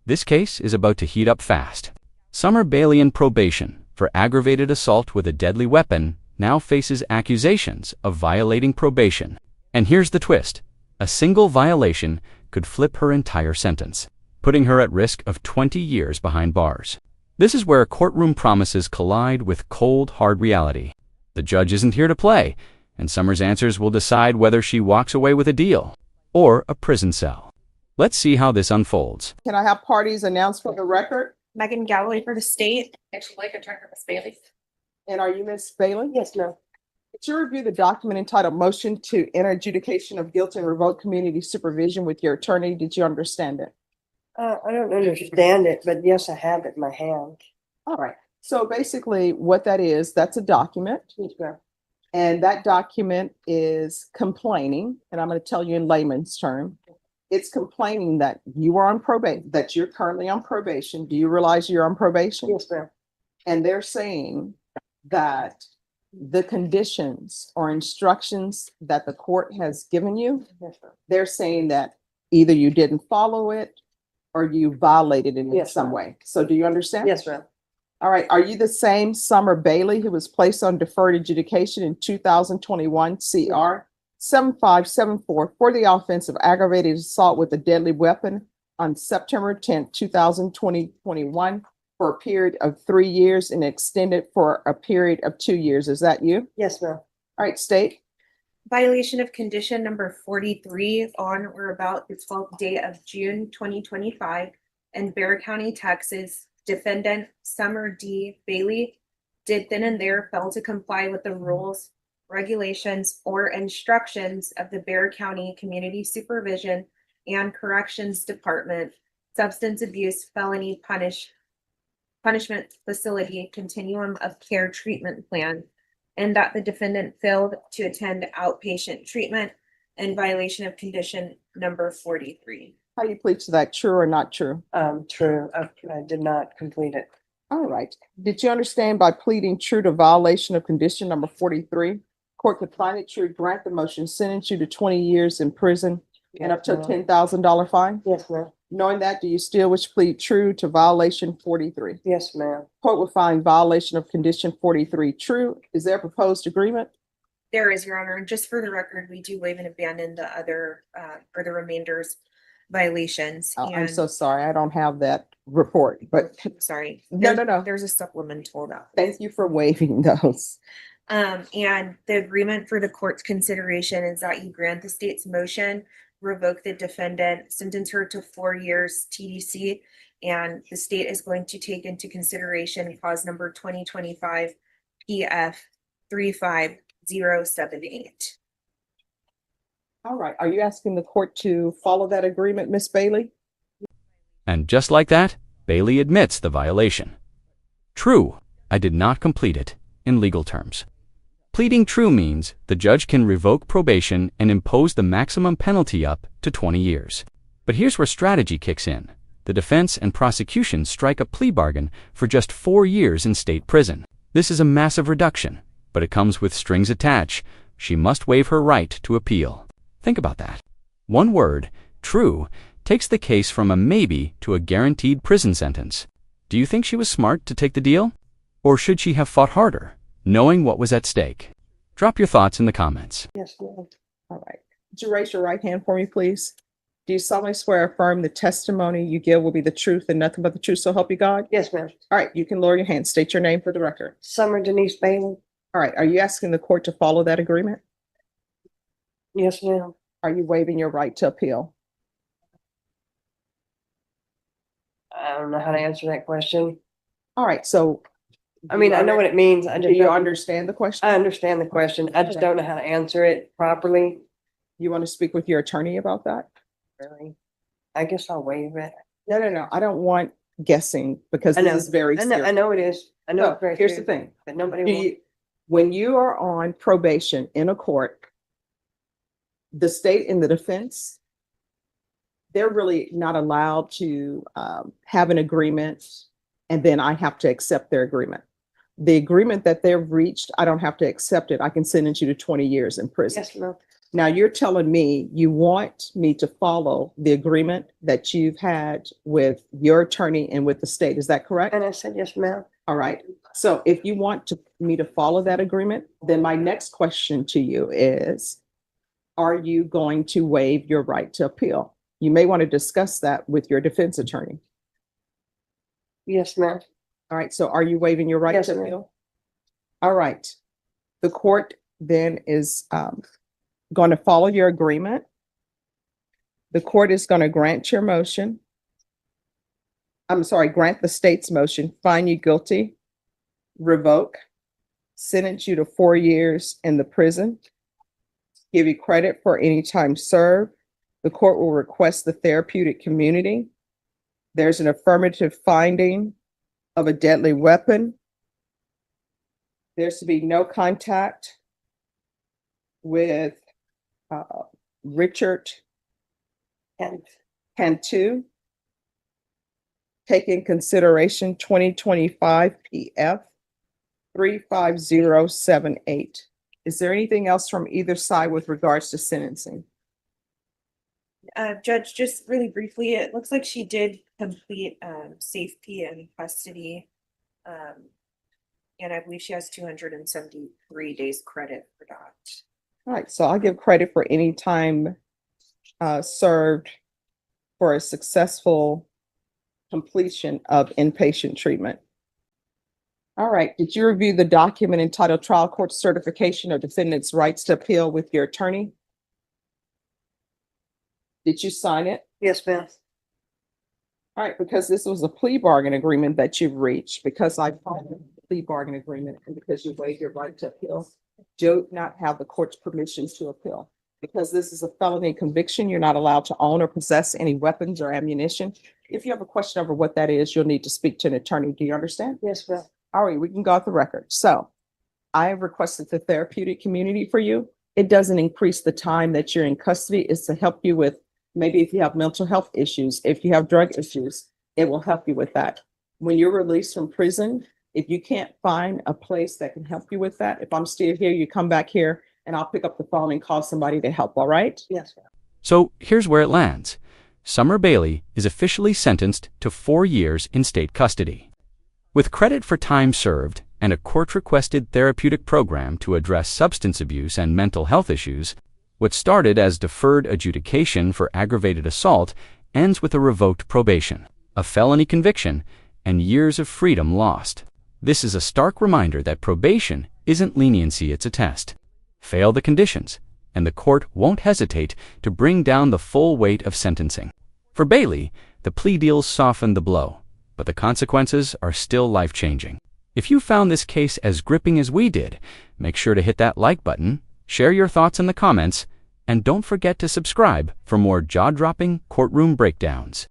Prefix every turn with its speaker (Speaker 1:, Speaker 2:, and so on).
Speaker 1: This case is about to heat up fast. Summer Bailey in probation for aggravated assault with a deadly weapon now faces accusations of violating probation. And here's the twist. A single violation could flip her entire sentence, putting her at risk of 20 years behind bars. This is where courtroom promises collide with cold, hard reality. The judge isn't here to play, and Summer's answers will decide whether she walks away with a deal or a prison cell. Let's see how this unfolds.
Speaker 2: Can I have parties announced for the record?
Speaker 3: Megan Galloway for the state. Actually, like attorney Miss Bailey.
Speaker 2: And are you Miss Bailey?
Speaker 3: Yes, ma'am.
Speaker 2: Did you review the document entitled Motion to Enter Adjudication of Guilt and Revoke Community Supervision with your attorney? Did you understand it?
Speaker 4: I don't understand it, but yes, I have it in my hand.
Speaker 2: All right. So basically what that is, that's a document.
Speaker 4: Yes, ma'am.
Speaker 2: And that document is complaining, and I'm going to tell you in layman's term, it's complaining that you are on probation, that you're currently on probation. Do you realize you're on probation?
Speaker 4: Yes, ma'am.
Speaker 2: And they're saying that the conditions or instructions that the court has given you,
Speaker 4: Yes, ma'am.
Speaker 2: they're saying that either you didn't follow it or you violated it in
Speaker 4: Yes,
Speaker 2: some
Speaker 4: ma'am.
Speaker 2: way. So do you understand?
Speaker 4: Yes, ma'am.
Speaker 2: All right. Are you the same Summer Bailey who was placed on deferred adjudication in 2021 CR 7574 for the offense of aggravated assault with a deadly weapon on September 10th, 2021 for a period of 3 years and extended for a period of 2 years? Is that you?
Speaker 4: Yes, ma'am.
Speaker 2: All right, state.
Speaker 3: Violation of condition number 43 on or about the 12th day of June 2025 in Bexar County, Texas. Defendant Summer D. Bailey did then and there fail to comply with the rules, regulations, or instructions of the Bexar County Community Supervision and Corrections Department Substance Abuse Felony Punishment Facility Continuum of Care Treatment Plan, and that the defendant failed to attend outpatient treatment in violation of condition number 43.
Speaker 2: How do you plead to that? True or not true?
Speaker 4: True. I did not complete it.
Speaker 2: All right. Did you understand by pleading true to violation of condition number 43? Court could find it true, grant the motion, sentence you to 20 years in prison and up to a
Speaker 4: Yes, ma'am.
Speaker 2: $10,000 fine?
Speaker 4: Yes, ma'am.
Speaker 2: Knowing that, do you still wish to plead true to violation 43?
Speaker 4: Yes, ma'am.
Speaker 2: Court will find violation of condition 43 true. Is there a proposed agreement?
Speaker 3: There is, Your Honor, and just for the record, we do waive and abandon the other, or the remainders violations.
Speaker 2: Oh, I'm
Speaker 3: and-
Speaker 2: so sorry. I don't have that report, but
Speaker 3: Sorry.
Speaker 2: No.
Speaker 3: There's a supplemental that.
Speaker 2: thank you for waiving those.
Speaker 3: And the agreement for the court's consideration is that you grant the state's motion, revoke the defendant, sentence her to 4 years TDC, and the state is going to take into consideration clause number 2025 PF 35078.
Speaker 2: All right. Are you asking the court to follow that agreement, Miss Bailey?
Speaker 1: And just like that, Bailey admits the violation. True, I did not complete it, in legal terms. Pleading true means the judge can revoke probation and impose the maximum penalty up to 20 years. But here's where strategy kicks in. The defense and prosecution strike a plea bargain for just 4 years in state prison. This is a massive reduction, but it comes with strings attached. She must waive her right to appeal. Think about that. One word, true, takes the case from a maybe to a guaranteed prison sentence. Do you think she was smart to take the deal? Or should she have fought harder, knowing what was at stake? Drop your thoughts in the comments.
Speaker 4: Yes, ma'am.
Speaker 2: All right. Would you raise your right hand for me, please? Do you solemnly swear or affirm the testimony you give will be the truth and nothing but the truth, so help you God?
Speaker 4: Yes, ma'am.
Speaker 2: All right. You can lower your hand. State your name for the record.
Speaker 4: Summer Denise Bailey.
Speaker 2: All right. Are you asking the court to follow that agreement?
Speaker 4: Yes, ma'am.
Speaker 2: Are you waiving your right to appeal?
Speaker 4: I don't know how to answer that question.
Speaker 2: All right. So
Speaker 4: I mean, I know what it means. I
Speaker 2: do
Speaker 4: just
Speaker 2: you
Speaker 4: don't-
Speaker 2: understand the question?
Speaker 4: I understand the question. I just
Speaker 2: Okay.
Speaker 4: don't know how to answer it properly.
Speaker 2: You want to speak with your attorney about that?
Speaker 4: Really. I guess I'll waive it.
Speaker 2: No. I don't want guessing because
Speaker 4: I know.
Speaker 2: this is very
Speaker 4: I know
Speaker 2: serious.
Speaker 4: it is. I know
Speaker 2: So
Speaker 4: it's very
Speaker 2: here's the
Speaker 4: serious,
Speaker 2: thing.
Speaker 4: but nobody
Speaker 2: Do
Speaker 4: will.
Speaker 2: you, when you are on probation in a court, the state and the defense, they're really not allowed to have an agreement and then I have to accept their agreement. The agreement that they've reached, I don't have to accept it. I can sentence you to 20 years in prison.
Speaker 4: Yes, ma'am.
Speaker 2: Now you're telling me you want me to follow the agreement that you've had with your attorney and with the state. Is that correct?
Speaker 4: And I said, yes, ma'am.
Speaker 2: All right. So if you want me to follow that agreement, then my next question to you is, are you going to waive your right to appeal? You may want to discuss that with your defense attorney.
Speaker 4: Yes, ma'am.
Speaker 2: All right. So are you waiving your right
Speaker 4: Yes,
Speaker 2: to
Speaker 4: ma'am.
Speaker 2: appeal? All right. The court then is going to follow your agreement. The court is going to grant your motion. I'm sorry, grant the state's motion, find you guilty, revoke, sentence you to 4 years in the prison, give you credit for any time served. The court will request the therapeutic community. There's an affirmative finding of a deadly weapon. There's to be no contact with Richard
Speaker 4: And
Speaker 2: Cantu. Take in consideration 2025 PF 35078. Is there anything else from either side with regards to sentencing?
Speaker 3: Judge, just really briefly, it looks like she did complete safety and custody. And I believe she has 273 days credit for that.
Speaker 2: All right, so I'll give credit for any time served for a successful completion of inpatient treatment. All right, did you review the document entitled Trial Court Certification of Defendant's Rights to Appeal with your attorney? Did you sign it?
Speaker 4: yes, ma'am.
Speaker 2: All right, because this was a plea bargain agreement that you've reached, because I followed the plea bargain agreement and because you waived your right to appeal, do not have the court's permission to appeal. Because this is a felony conviction, you're not allowed to own or possess any weapons or ammunition. If you have a question over what that is, you'll need to speak to an attorney. Do you understand?
Speaker 4: Yes, ma'am.
Speaker 2: All right, we can go off the record. So I have requested the therapeutic community for you. It doesn't increase the time that you're in custody. It's to help you with maybe if you have mental health issues, if you have drug issues, it will help you with that. When you're released from prison, if you can't find a place that can help you with that, if I'm still here, you come back here and I'll pick up the phone and call somebody to help, all right?
Speaker 4: Yes, ma'am.
Speaker 1: So here's where it lands. Summer Bailey is officially sentenced to 4 years in state custody. With credit for time served and a court-requested therapeutic program to address substance abuse and mental health issues, what started as deferred adjudication for aggravated assault ends with a revoked probation, a felony conviction, and years of freedom lost. This is a stark reminder that probation isn't leniency, it's a test. Fail the conditions, and the court won't hesitate to bring down the full weight of sentencing. For Bailey, the plea deals softened the blow, but the consequences are still life-changing. If you found this case as gripping as we did, make sure to hit that like button, share your thoughts in the comments, and don't forget to subscribe for more jaw-dropping courtroom breakdowns.